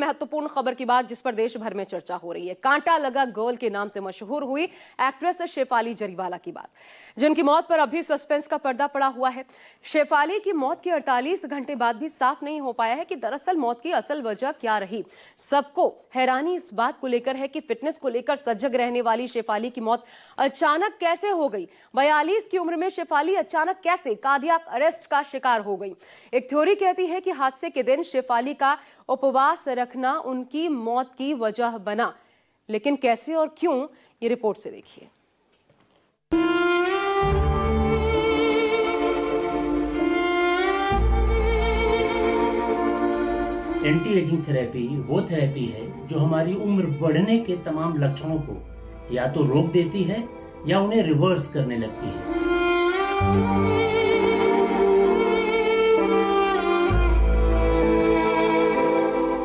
महत्वपूर्ण खबर की बात जिस पर देश भर में चर्चा हो रही है, कांटा लगा गर्ल के नाम से मशहूर हुई एक्ट्रेस शेफाली जरीवाला की बात, जिनकी मौत पर अभी सस्पेंस का पर्दा पड़ा हुआ है। शेफाली की मौत के 48 घंटे बाद भी साफ नहीं हो पाया है कि दरअसल मौत की असल वजह क्या रही। सबको हैरानी इस बात को लेकर है कि फिटनेस को लेकर सजग रहने वाली शेफाली की मौत अचानक कैसे हो गई। 42 की उम्र में शेफाली अचानक कैसे कार्डियक अरेस्ट का शिकार हो गई। एक थ्योरी कहती है कि हादसे के दिन शेफाली का उपवास रखना उनकी मौत की वजह बना, लेकिन कैसे और क्यों, ये रिपोर्ट से देखिए। एंटी एजिंग थेरेपी वो थेरेपी है जो हमारी उम्र बढ़ने के तमाम लक्षणों को या तो रोक देती है या उन्हें रिवर्स करने लगती है।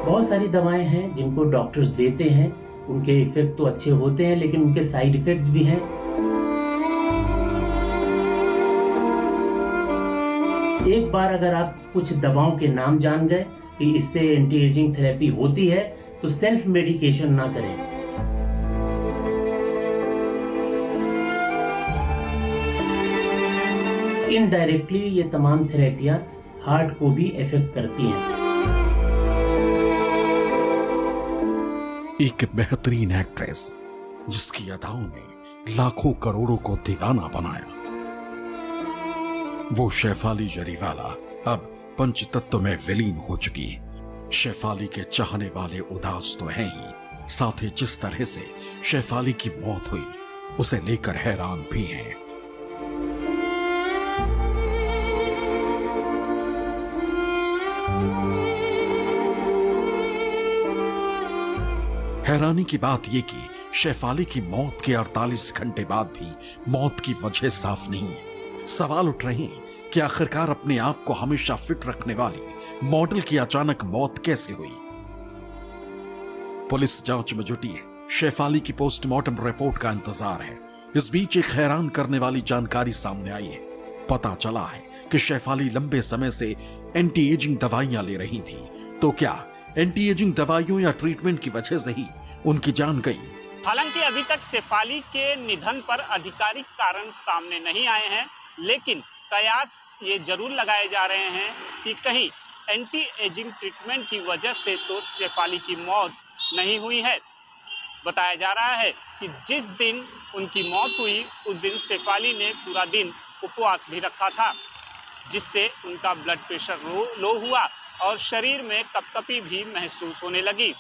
बहुत सारी दवाएं हैं जिनको डॉक्टर्स देते हैं, उनके इफेक्ट तो अच्छे होते हैं लेकिन उनके साइड इफेक्ट्स भी हैं। एक बार अगर आप कुछ दवाओं के नाम जान गए कि इससे एंटी एजिंग थेरेपी होती है तो सेल्फ मेडिकेशन ना करें। इनडायरेक्टली ये तमाम थेरेपियां हार्ट को भी इफेक्ट करती हैं। एक बेहतरीन एक्ट्रेस जिसकी अदाओं ने लाखों करोड़ों को दीवाना बनाया, वो शेफाली जरीवाला अब पंचतत्व में विलीन हो चुकी। शेफाली के चाहने वाले उदास तो हैं ही, साथ ही जिस तरह से शेफाली की मौत हुई उसे लेकर हैरान भी हैं। हैरानी की बात यह कि शेफाली की मौत के 48 घंटे बाद भी मौत की वजह साफ नहीं है। सवाल उठ रहे हैं कि आखिरकार अपने आप को हमेशा फिट रखने वाली मॉडल की अचानक मौत कैसे हुई। पुलिस जांच में जुटी है, शेफाली की पोस्टमार्टम रिपोर्ट का इंतजार है। इस बीच एक हैरान करने वाली जानकारी सामने आई है। पता चला है कि शेफाली लंबे समय से एंटी एजिंग दवाइयां ले रही थी। तो क्या एंटी एजिंग दवाइयों या ट्रीटमेंट की वजह से ही उनकी जान गई? हालांकि अभी तक शेफाली के निधन पर आधिकारिक कारण सामने नहीं आए हैं, लेकिन कयास ये जरूर लगाए जा रहे हैं कि कहीं एंटी एजिंग ट्रीटमेंट की वजह से तो शेफाली की मौत नहीं हुई है। बताया जा रहा है कि जिस दिन उनकी मौत हुई उस दिन शेफाली ने पूरा दिन उपवास भी रखा था, जिससे उनका ब्लड प्रेशर लो हुआ और शरीर में कपकपी भी महसूस होने लगी।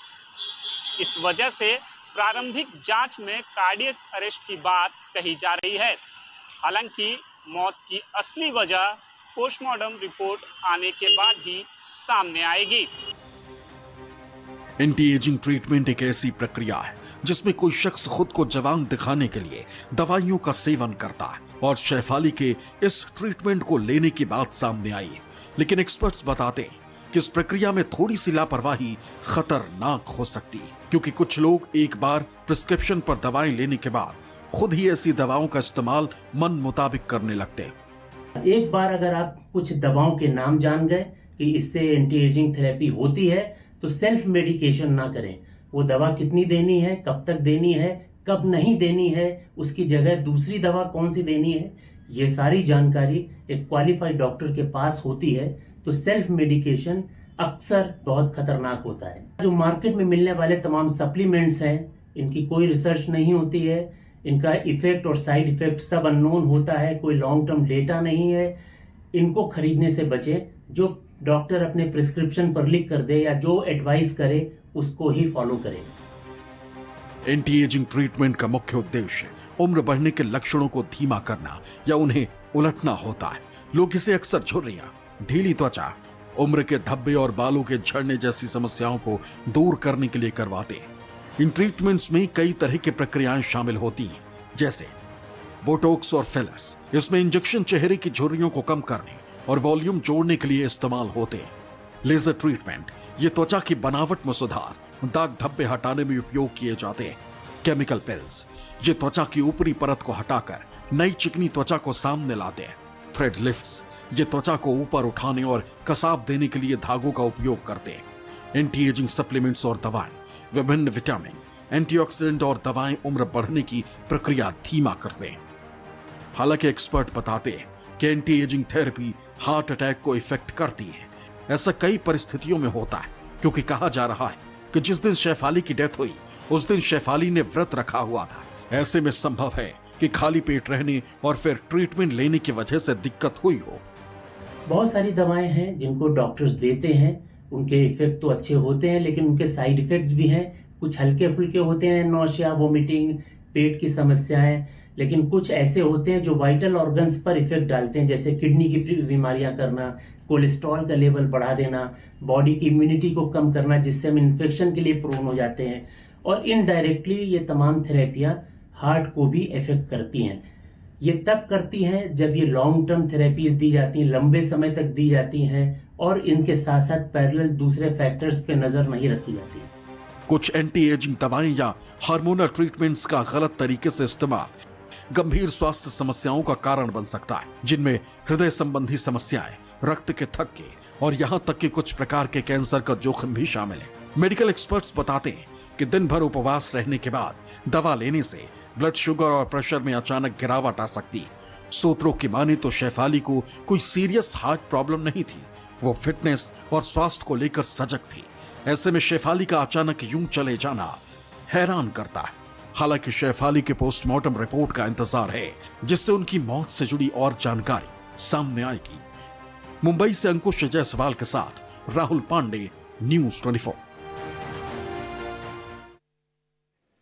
इस वजह से प्रारंभिक जांच में कार्डियक अरेस्ट की बात कही जा रही है। हालांकि मौत की असली वजह पोस्टमार्टम रिपोर्ट आने के बाद ही सामने आएगी। एंटी एजिंग ट्रीटमेंट एक ऐसी प्रक्रिया है जिसमें कोई शख्स खुद को जवान दिखाने के लिए दवाइयों का सेवन करता है, और शेफाली के इस ट्रीटमेंट को लेने की बात सामने आई है। लेकिन एक्सपर्ट्स बताते हैं कि इस प्रक्रिया में थोड़ी सी लापरवाही खतरनाक हो सकती है, क्योंकि कुछ लोग एक बार प्रिस्क्रिप्शन पर दवाएं लेने के बाद खुद ही ऐसी दवाओं का इस्तेमाल मन मुताबिक करने लगते हैं। एक बार अगर आप कुछ दवाओं के नाम जान गए कि इससे एंटी एजिंग थेरेपी होती है तो सेल्फ मेडिकेशन ना करें। वो दवा कितनी देनी है, कब तक देनी है, कब नहीं देनी है, उसकी जगह दूसरी दवा कौन सी देनी है, ये सारी जानकारी एक क्वालिफाइड डॉक्टर के पास होती है। तो सेल्फ मेडिकेशन अक्सर बहुत खतरनाक होता है। जो मार्केट में मिलने वाले तमाम सप्लीमेंट्स हैं, इनकी कोई रिसर्च नहीं होती है, इनका इफेक्ट और साइड इफेक्ट सब अननोन होता है, कोई लॉन्ग टर्म डेटा नहीं है। इनको खरीदने से बचें। जो डॉक्टर अपने प्रिस्क्रिप्शन पर लिख कर दे या जो एडवाइस करे उसको ही फॉलो करें। एंटी एजिंग ट्रीटमेंट का मुख्य उद्देश्य उम्र बढ़ने के लक्षणों को धीमा करना या उन्हें उलटना होता है। लोग इसे अक्सर झुर्रियां, ढीली त्वचा, उम्र के धब्बे और बालों के झड़ने जैसी समस्याओं को दूर करने के लिए करवाते हैं। इन ट्रीटमेंट्स में कई तरह की प्रक्रियाएं शामिल होती हैं, जैसे बोटॉक्स और फिलर्स। इसमें इंजेक्शन चेहरे की झुर्रियों को कम करने और वॉल्यूम जोड़ने के लिए इस्तेमाल होते हैं। लेजर ट्रीटमेंट, ये त्वचा की बनावट में सुधार, दाग धब्बे हटाने में उपयोग किए जाते हैं। केमिकल पिल्स, ये त्वचा की ऊपरी परत को हटाकर नई चिकनी त्वचा को सामने लाते हैं। थ्रेड लिफ्ट्स, ये त्वचा को ऊपर उठाने और कसाव देने के लिए धागों का उपयोग करते हैं। एंटी एजिंग सप्लीमेंट्स और दवाएं, विभिन्न विटामिन, एंटीऑक्सीडेंट और दवाएं उम्र बढ़ने की प्रक्रिया धीमा करते हैं। हालांकि एक्सपर्ट बताते हैं कि anti ageing therapy heart attack को इफेक्ट करती है। ऐसा कई परिस्थितियों में होता है, क्योंकि कहा जा रहा है कि जिस दिन शेफाली की डेथ हुई उस दिन शेफाली ने व्रत रखा हुआ था। ऐसे में संभव है कि खाली पेट रहने और फिर ट्रीटमेंट लेने की वजह से दिक्कत हुई हो। बहुत सारी दवाएं हैं जिनको डॉक्टर्स देते हैं, उनके इफेक्ट तो अच्छे होते हैं, लेकिन उनके साइड इफेक्ट्स भी हैं। कुछ हल्के फुल्के होते हैं, नौशिया, वोमिटिंग, पेट की समस्याएं, लेकिन कुछ ऐसे होते हैं जो वाइटल ऑर्गन्स पर इफेक्ट डालते हैं, जैसे किडनी की बीमारियां करना, कोलेस्ट्रॉल का लेवल बढ़ा देना, बॉडी की इम्यूनिटी को कम करना, जिससे हम इन्फेक्शन के लिए प्रोन हो जाते हैं। और इनडायरेक्टली ये तमाम थेरेपियां हार्ट को भी इफेक्ट करती हैं। ये तब करती हैं जब ये लॉन्ग टर्म थेरेपीज दी जाती हैं, लंबे समय तक दी जाती हैं, और इनके साथ साथ पैरेलल दूसरे फैक्टर्स पे नजर नहीं रखी जाती। कुछ एंटी एजिंग दवाएं या हार्मोनल ट्रीटमेंट्स का गलत तरीके से इस्तेमाल गंभीर स्वास्थ्य समस्याओं का कारण बन सकता है, जिनमें हृदय संबंधी समस्याएं, रक्त के थक्के और यहां तक कि कुछ प्रकार के कैंसर का जोखिम भी शामिल है। मेडिकल एक्सपर्ट्स बताते हैं कि दिन भर उपवास रहने के बाद दवा लेने से ब्लड शुगर और प्रेशर में अचानक गिरावट आ सकती है। सूत्रों की माने तो शेफाली को कोई सीरियस हार्ट प्रॉब्लम नहीं थी, वो फिटनेस और स्वास्थ्य को लेकर सजग थी। ऐसे में शेफाली का अचानक यूं चले जाना हैरान करता है। हालांकि शेफाली के पोस्टमार्टम रिपोर्ट का इंतजार है, जिससे उनकी मौत से जुड़ी और जानकारी सामने आएगी। मुंबई से अंकुश जायसवाल के साथ राहुल पांडे, न्यूज़ 24।